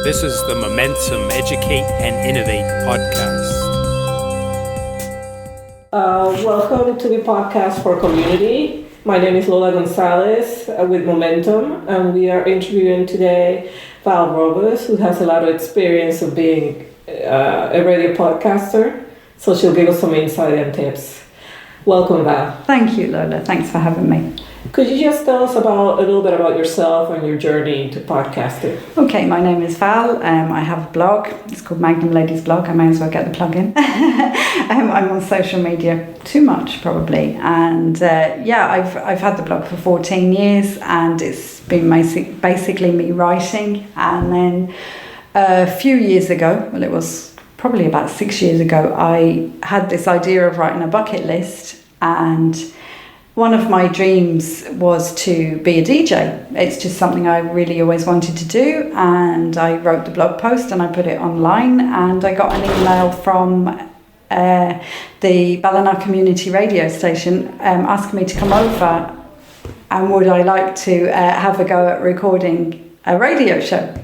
This is the Momentum Educate and Innovate podcast. Welcome to the podcast for community. My name is Lola Gonzalez with Momentum, and we are interviewing today Val Robus, who has a lot of experience of being a radio podcaster. So she'll give us some insight and tips. Welcome, Val. Thank you, Lola. Thanks for having me. Could you just tell us a little bit about yourself and your journey into podcasting? Okay, my name is Val. I have a blog. It's called Magnum Ladies Blog. I may as well get the plug in. I'm on social media too much, probably. And I've had the blog for 14 years, and it's been basically me writing. And then a few years ago, well, it was probably about 6 years ago, I had this idea of writing a bucket list, and one of my dreams was to be a DJ. It's just something I really always wanted to do, and I wrote the blog post and I put it online, and I got an email from the Ballina Community Radio station asking me to come over and would I like to have a go at recording a radio show.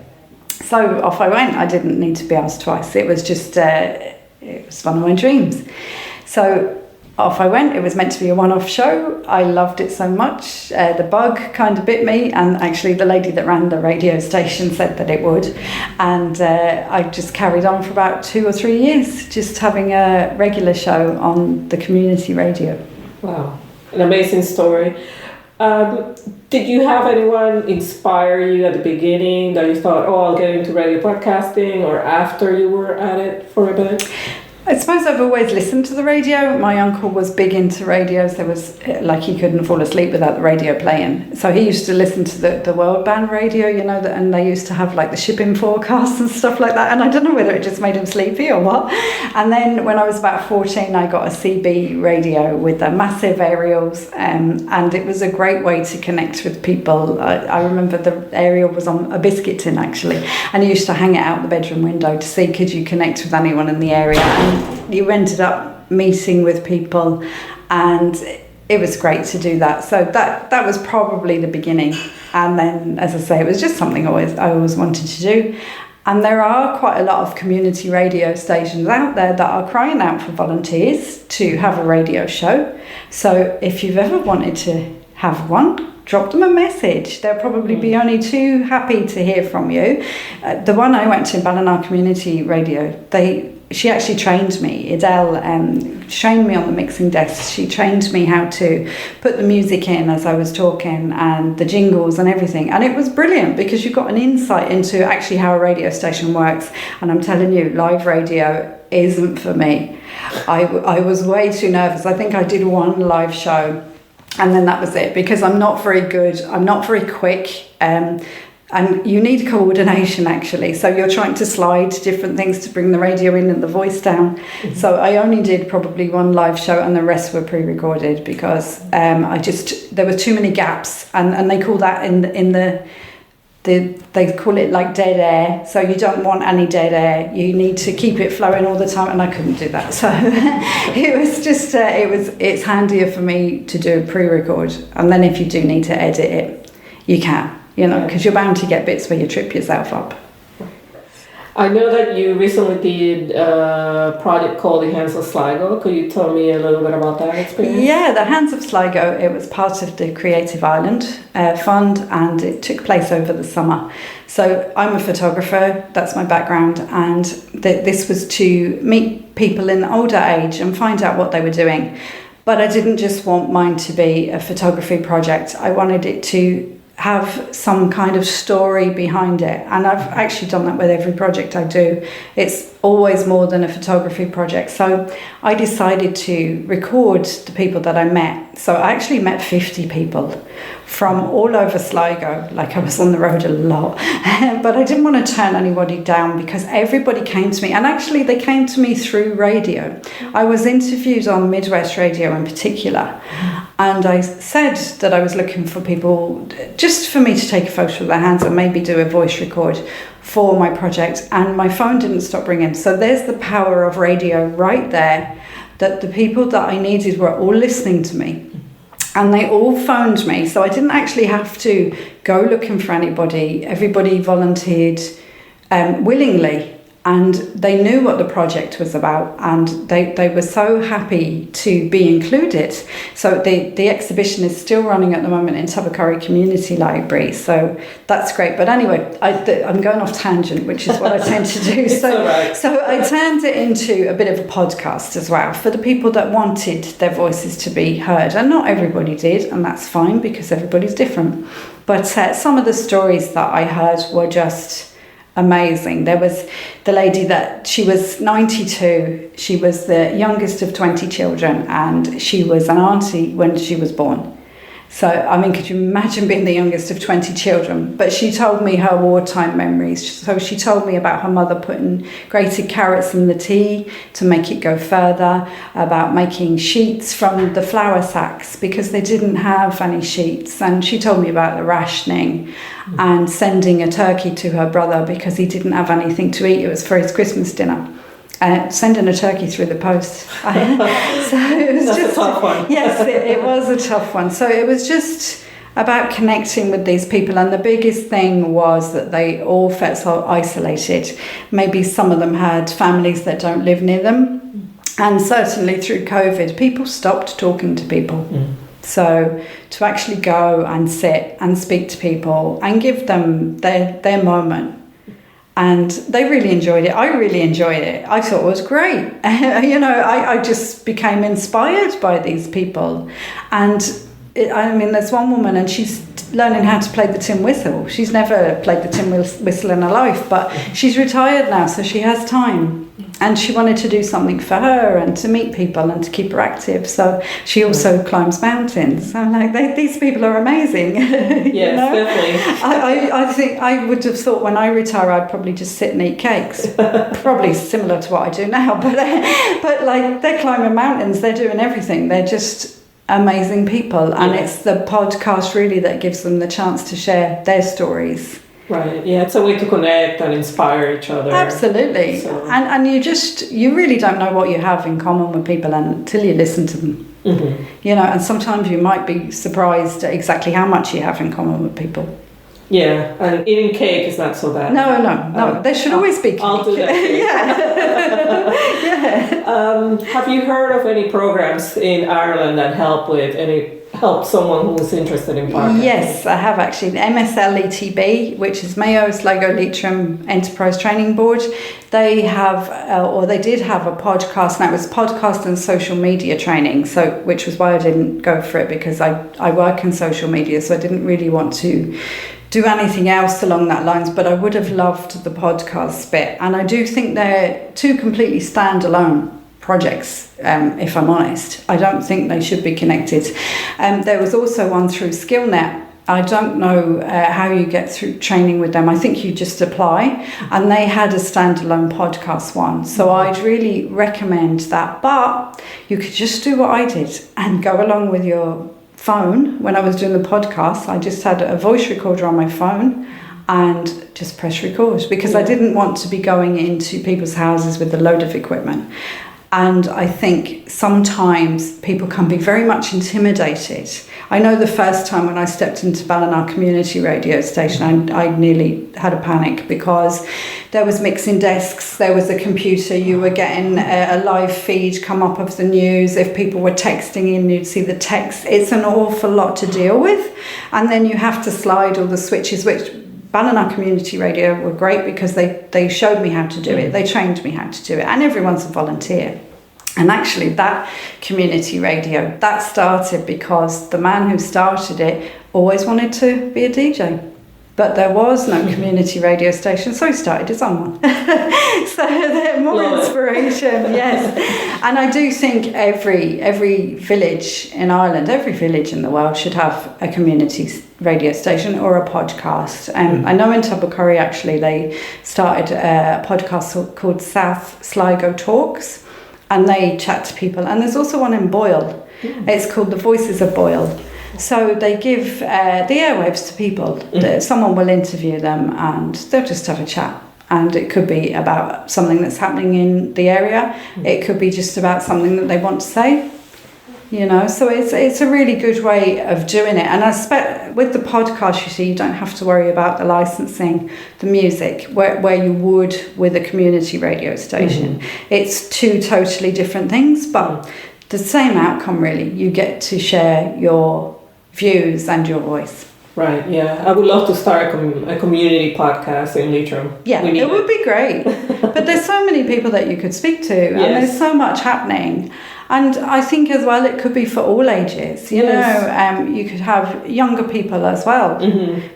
So off I went. I didn't need to be asked twice. It was just, it was one of my dreams. So off I went. It was meant to be a one-off show. I loved it so much. The bug kind of bit me, and actually the lady that ran the radio station said that it would. And I just carried on for about 2 or 3 years, just having a regular show on the community radio. Wow, an amazing story. Did you have anyone inspire you at the beginning that you thought, I'll get into radio podcasting, or after you were at it for a bit? I suppose I've always listened to the radio. My uncle was big into radios. There was, he couldn't fall asleep without the radio playing. So he used to listen to the world band radio, and they used to have the shipping forecasts and stuff like that. And I don't know whether it just made him sleepy or what. And then when I was about 14, I got a CB radio with the massive aerials. And it was a great way to connect with people. I remember the aerial was on a biscuit tin, actually. And you used to hang it out the bedroom window to see, could you connect with anyone in the area? And you ended up meeting with people, and it was great to do that. So that was probably the beginning. And then, as I say, it was just something I always wanted to do. And there are quite a lot of community radio stations out there that are crying out for volunteers to have a radio show. So if you've ever wanted to have one, drop them a message. They'll probably be only too happy to hear from you. The one I went to, Ballina Community Radio, she actually trained me. Adele trained me on the mixing desk. She trained me how to put the music in as I was talking, and the jingles and everything. And it was brilliant because you got an insight into actually how a radio station works. And I'm telling you, live radio isn't for me. I was way too nervous. I think I did one live show, and then that was it, because I'm not very good. I'm not very quick. And you need coordination, actually. So you're trying to slide different things to bring the radio in and the voice down. Mm-hmm. So I only did probably one live show, and the rest were pre-recorded because there were too many gaps. And they call that they call it dead air. So you don't want any dead air. You need to keep it flowing all the time, and I couldn't do that. So it was just, it's handier for me to do a pre-record. And then if you do need to edit it, you can. Because you're bound to get bits where you trip yourself up. I know that you recently did a project called the Hands of Sligo. Could you tell me a little bit about that experience? Yeah, the Hands of Sligo, it was part of the Creative Ireland Fund, and it took place over the summer. So I'm a photographer, that's my background, and this was to meet people in older age and find out what they were doing. But I didn't just want mine to be a photography project. I wanted it to have some kind of story behind it, and I've actually done that with every project I do. It's always more than a photography project. So I decided to record the people that I met. So I actually met 50 people from all over Sligo. I was on the road a lot, but I didn't want to turn anybody down because everybody came to me, and actually they came to me through radio. I was interviewed on Midwest Radio in particular, and I said that I was looking for people just for me to take a photo with their hands and maybe do a voice record for my project, and my phone didn't stop ringing. So there's the power of radio right there, that the people that I needed were all listening to me. And they all phoned me, so I didn't actually have to go looking for anybody. Everybody volunteered willingly. And they knew what the project was about, and they were so happy to be included. So the exhibition is still running at the moment in Tubbercurry Community Library, so that's great. But anyway, I'm going off tangent, which is what I tend to do. So I turned it into a bit of a podcast as well for the people that wanted their voices to be heard. And not everybody did, and that's fine because everybody's different. But some of the stories that I heard were just amazing. There was the lady that she was 92. She was the youngest of 20 children, and she was an auntie when she was born. So, I mean, could you imagine being the youngest of 20 children? But she told me her wartime memories. So she told me about her mother putting grated carrots in the tea to make it go further, about making sheets from the flour sacks because they didn't have any sheets. And she told me about the rationing and sending a turkey to her brother because he didn't have anything to eat. It was for his Christmas dinner. Sending a turkey through the post. So it was That's a tough one. Yes, it was a tough one. So it was just about connecting with these people, and the biggest thing was that they all felt so isolated. Maybe some of them had families that don't live near them, and certainly through COVID, people stopped talking to people. So to actually go and sit and speak to people and give them their moment. And they really enjoyed it. I really enjoyed it. I thought it was great. I just became inspired by these people. And there's one woman and she's learning how to play the tin whistle. She's never played the tin whistle in her life, but she's retired now, so she has time. And she wanted to do something for her and to meet people and to keep her active. So she also climbs mountains. I'm like, these people are amazing. Yes, definitely. I think I would have thought when I retire, I'd probably just sit and eat cakes. Probably similar to what I do now. But like, they're climbing mountains. They're doing everything. They're just amazing people. And it's the podcast really that gives them the chance to share their stories. Right, yeah, it's a way to connect and inspire each other. Absolutely. So. And you really don't know what you have in common with people until you listen to them. Mm-hmm. And sometimes you might be surprised at exactly how much you have in common with people. Yeah, and eating cake is not so bad. No. There should always be cake. I'll do that. Yeah. Have you heard of any programs in Ireland that help someone who's interested in podcasting? Yes, I have actually. The MSLETB, which is Mayo Sligo Leitrim Enterprise Training Board, they have, they did have a podcast, and that was podcast and social media training. So, which was why I didn't go for it, because I work in social media, so I didn't really want to do anything else along that lines, but I would have loved the podcast bit. And I do think they're two completely standalone projects, if I'm honest. I don't think they should be connected. There was also one through SkillNet. I don't know how you get through training with them. I think you just apply, and they had a standalone podcast one. So I'd really recommend that. But you could just do what I did and go along with your phone. When I was doing the podcast, I just had a voice recorder on my phone and just press record, because I didn't want to be going into people's houses with a load of equipment. And I think sometimes people can be very much intimidated. I know the first time when I stepped into Ballina Community Radio Station, I nearly had a panic, because there was mixing desks, there was a computer, you were getting a live feed come up of the news. If people were texting in, you'd see the text. It's an awful lot to deal with. And then you have to slide all the switches, which Ballina Community Radio were great, because they showed me how to do it. They trained me how to do it. And everyone's a volunteer. And actually that community radio, that started because the man who started it always wanted to be a DJ. But there was no community radio station, so he started his own one. So more inspiration, yes. And I do think every village in Ireland, every village in the world should have a community radio station or a podcast. I know in Tubbercurry, actually, they started a podcast called South Sligo Talks, and they chat to people. And there's also one in Boyle. It's called The Voices of Boyle. So they give the airwaves to people. Someone will interview them and they'll just have a chat. And it could be about something that's happening in the area. It could be just about something that they want to say. You know, so it's a really good way of doing it. And I expect with the podcast, you see, you don't have to worry about the licensing, the music, where you would with a community radio station. It's two totally different things, but the same outcome, really. You get to share your views and your voice. Right, yeah. I would love to start a community podcast in Leitrim. Yeah, it would be great. But there's so many people that you could speak to, and there's so much happening. And I think as well, it could be for all ages, you know, you could have younger people as well,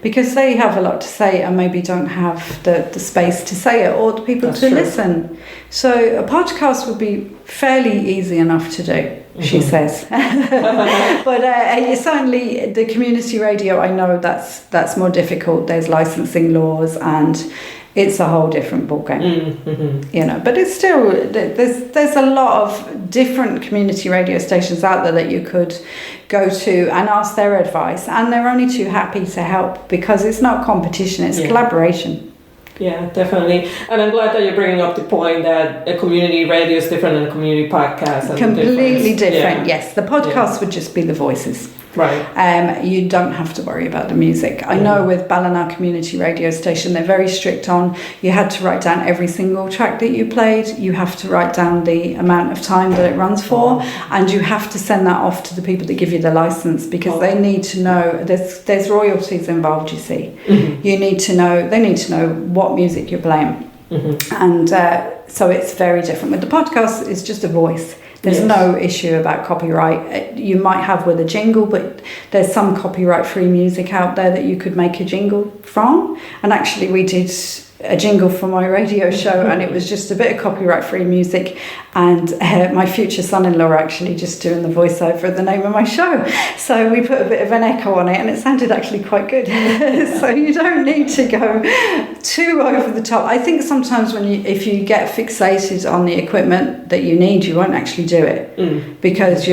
because they have a lot to say and maybe don't have the space to say it or the people to listen. So a podcast would be fairly easy enough to do, she says. But certainly the community radio, I know that's more difficult. There's licensing laws and it's a whole different ballgame, you know. But it's still, there's a lot of different community radio stations out there that you could go to and ask their advice, and they're only too happy to help because it's not competition, it's collaboration. Yeah, definitely. And I'm glad that you're bringing up the point that a community radio is different than a community podcast. And completely different, yes. The podcast would just be the voices. Right. You don't have to worry about the music. I know with Ballina Community Radio Station, they're very strict on, you had to write down every single track that you played, you have to write down the amount of time that it runs for, and you have to send that off to the people that give you the license, because they need to know, there's royalties involved, you see. They need to know what music you're playing. And so it's very different. With the podcast, it's just a voice. There's no issue about copyright. You might have with a jingle, but there's some copyright-free music out there that you could make a jingle from. And actually, we did a jingle for my radio show, and it was just a bit of copyright-free music. And my future son-in-law actually just doing the voiceover of the name of my show. So we put a bit of an echo on it, and it sounded actually quite good. So you don't need to go too over the top. I think sometimes if you get fixated on the equipment that you need, you won't actually do it because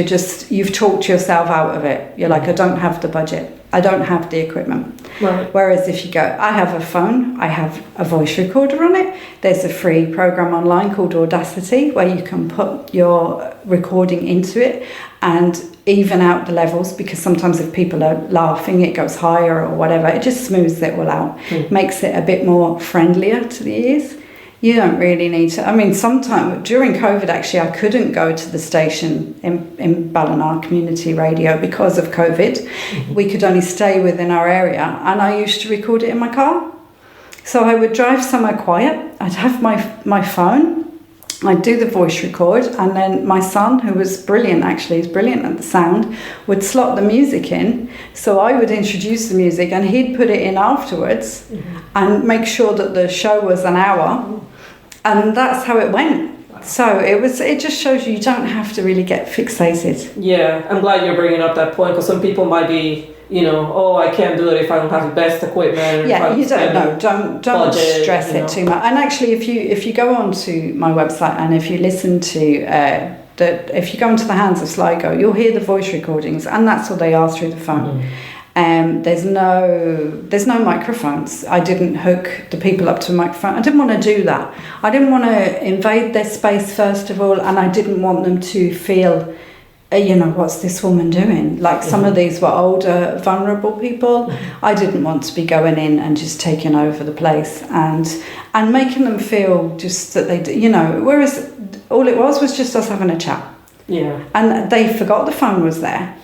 you've talked yourself out of it. You're like, I don't have the budget. I don't have the equipment. Right. Whereas if you go, I have a phone, I have a voice recorder on it. There's a free program online called Audacity where you can put your recording into it and even out the levels, because sometimes if people are laughing, it goes higher or whatever. It just smooths it all out, makes it a bit more friendlier to the ears. You don't really need to. I mean, sometime during COVID, actually, I couldn't go to the station in Ballina Community Radio because of COVID. We could only stay within our area, and I used to record it in my car. So I would drive somewhere quiet. I'd have my phone. I'd do the voice record, and then my son, who was brilliant, actually, he's brilliant at the sound, would slot the music in. So I would introduce the music, and he'd put it in afterwards and make sure that the show was an hour. And that's how it went. So it just shows you don't have to really get fixated. Yeah, I'm glad you're bringing up that point, because some people might be, I can't do it if I don't have the best equipment. Yeah, you don't know. Don't budget, stress it too much. And actually, if you go onto my website and if you listen to if you go into the Hands of Sligo, you'll hear the voice recordings, and that's all they are through the phone. There's no microphones. I didn't hook the people up to a microphone. I didn't want to do that. I didn't want to invade their space, first of all, and I didn't want them to feel, what's this woman doing? Like some of these were older, vulnerable people. I didn't want to be going in and just taking over the place and making them feel just that they, whereas all it was just us having a chat. Yeah. And they forgot the phone was there.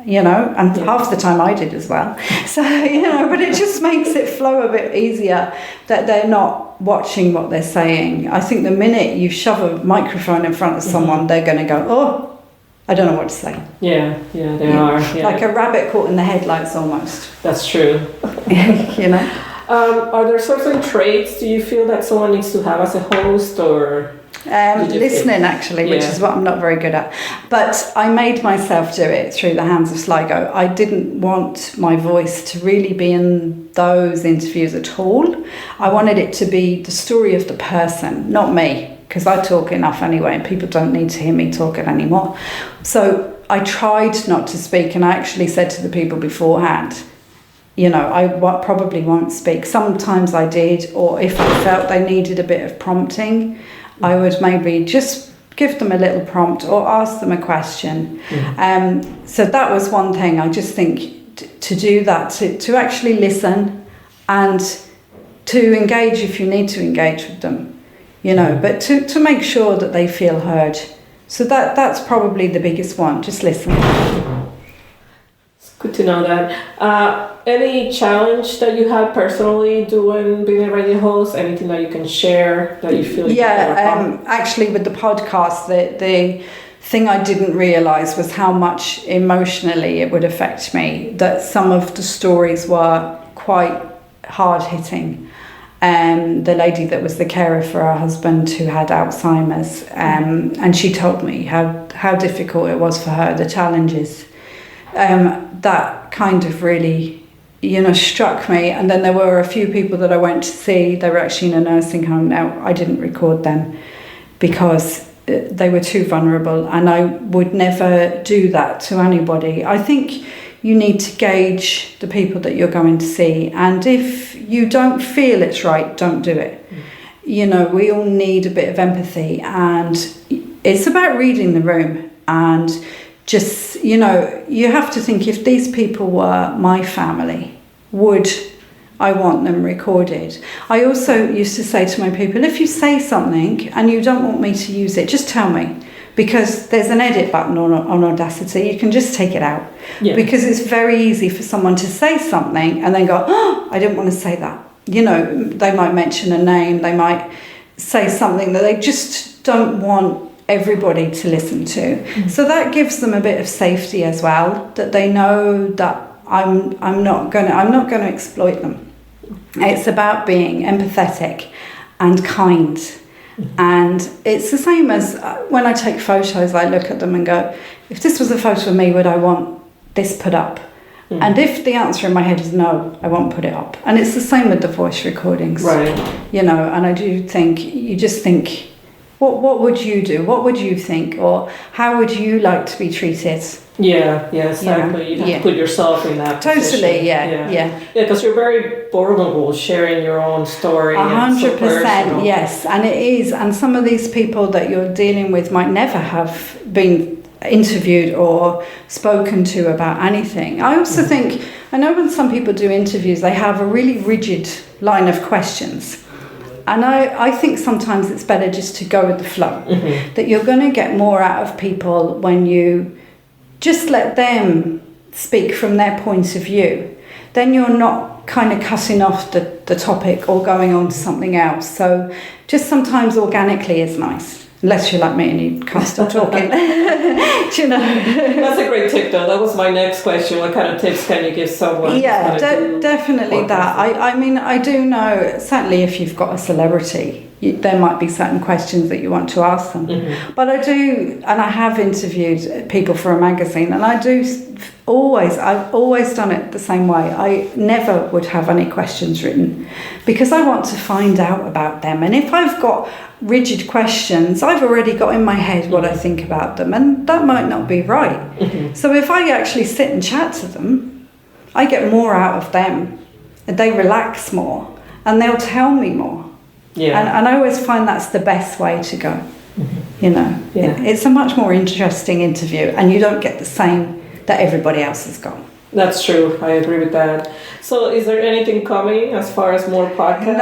And half the time I did as well. So, but it just makes it flow a bit easier that they're not watching what they're saying. I think the minute you shove a microphone in front of someone, they're going to go, oh, I don't know what to say. Yeah, they are. Yeah. Like a rabbit caught in the headlights almost. That's true. Are there certain traits do you feel that someone needs to have as a host, or... listening, actually, which is what I'm not very good at. But I made myself do it through the Hands of Sligo. I didn't want my voice to really be in those interviews at all. I wanted it to be the story of the person, not me, because I talk enough anyway, and people don't need to hear me talking anymore. So I tried not to speak, and I actually said to the people beforehand, I probably won't speak. Sometimes I did, or if I felt they needed a bit of prompting, I would maybe just give them a little prompt or ask them a question. So that was one thing. I just think to do that, to actually listen and to engage if you need to engage with them, but to make sure that they feel heard. So that's probably the biggest one, just listen. It's good to know that. Any challenge that you had personally being a radio host? Anything that you can share that you feel? Actually, with the podcast, the thing I didn't realise was how much emotionally it would affect me. That some of the stories were quite hard hitting. The lady that was the carer for her husband who had Alzheimer's, and she told me how difficult it was for her, the challenges. That kind of really, struck me. And then there were a few people that I went to see. They were actually in a nursing home. Now, I didn't record them because they were too vulnerable, and I would never do that to anybody. I think you need to gauge the people that you're going to see, and if you don't feel it's right, don't do it. We all need a bit of empathy, and it's about reading the room, and just, you have to think, if these people were my family, would I want them recorded? I also used to say to my people, if you say something and you don't want me to use it, just tell me. Because there's an edit button on Audacity, you can just take it out. Yeah. Because it's very easy for someone to say something and then go, oh, I didn't want to say that. They might mention a name, they might say something that they just don't want everybody to listen to. Mm-hmm. So that gives them a bit of safety as well, that they know that I'm not going to exploit them. It's about being empathetic and kind. And it's the same as when I take photos, I look at them and go, if this was a photo of me, would I want this put up? And if the answer in my head is no, I won't put it up. And it's the same with the voice recordings. Right. And I do think, you just think, what would you do? What would you think? Or how would you like to be treated? Yeah, exactly. You have to put yourself in that position. Totally, yeah. Yeah, because you're very vulnerable, sharing your own story. 100%, yes. And it is. And some of these people that you're dealing with might never have been interviewed or spoken to about anything. I also think, I know when some people do interviews, they have a really rigid line of questions. And I think sometimes it's better just to go with the flow. Mm-hmm. That you're going to get more out of people when you just let them speak from their point of view. Then you're not kind of cutting off the topic or going on to something else. So just sometimes organically is nice. Unless you're like me and you can't stop talking. Do you know? That's a great tip, though. That was my next question. What kind of tips can you give someone? Yeah, definitely that. I mean, I do know, certainly if you've got a celebrity, there might be certain questions that you want to ask them. Mm-hmm. But I do, and I have interviewed people for a magazine, and I've always done it the same way. I never would have any questions written because I want to find out about them. And if I've got rigid questions, I've already got in my head what I think about them, and that might not be right. Mm-hmm. So if I actually sit and chat to them, I get more out of them, and they relax more, and they'll tell me more. Yeah. And I always find that's the best way to go. Mm-hmm. It's a much more interesting interview, and you don't get the same that everybody else has got. That's true. I agree with that. So is there anything coming as far as more podcasts?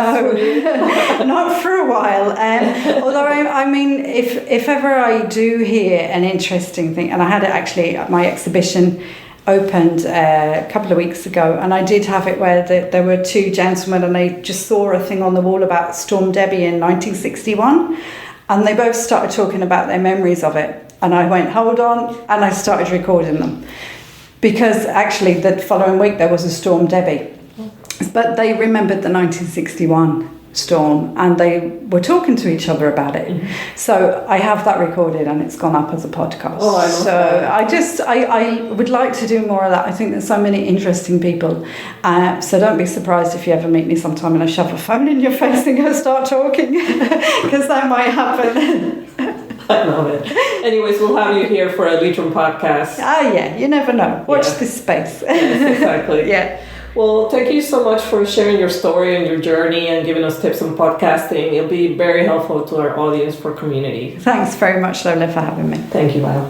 No, not for a while. Although, I mean, if ever I do hear an interesting thing, and I had it actually at my exhibition opened a couple of weeks ago, and I did have it where there were two gentlemen and they just saw a thing on the wall about Storm Debbie in 1961, and they both started talking about their memories of it, and I went, hold on, and I started recording them. Because actually the following week there was a Storm Debbie. But they remembered the 1961 storm and they were talking to each other about it. Mm-hmm. So I have that recorded and it's gone up as a podcast. Oh, I love that. I would like to do more of that. I think there's so many interesting people. So don't be surprised if you ever meet me sometime and I shove a phone in your face and go start talking. Because that might happen. I love it. Anyways, we'll have you here for a Leitrim podcast. Yeah, you never know. Watch this space. Yes, exactly. Yeah. Well, thank you so much for sharing your story and your journey and giving us tips on podcasting. It'll be very helpful to our audience for community. Thanks very much, Lola, for having me. Thank you, Val.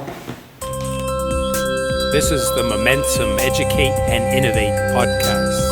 This is the Momentum Educate and Innovate podcast.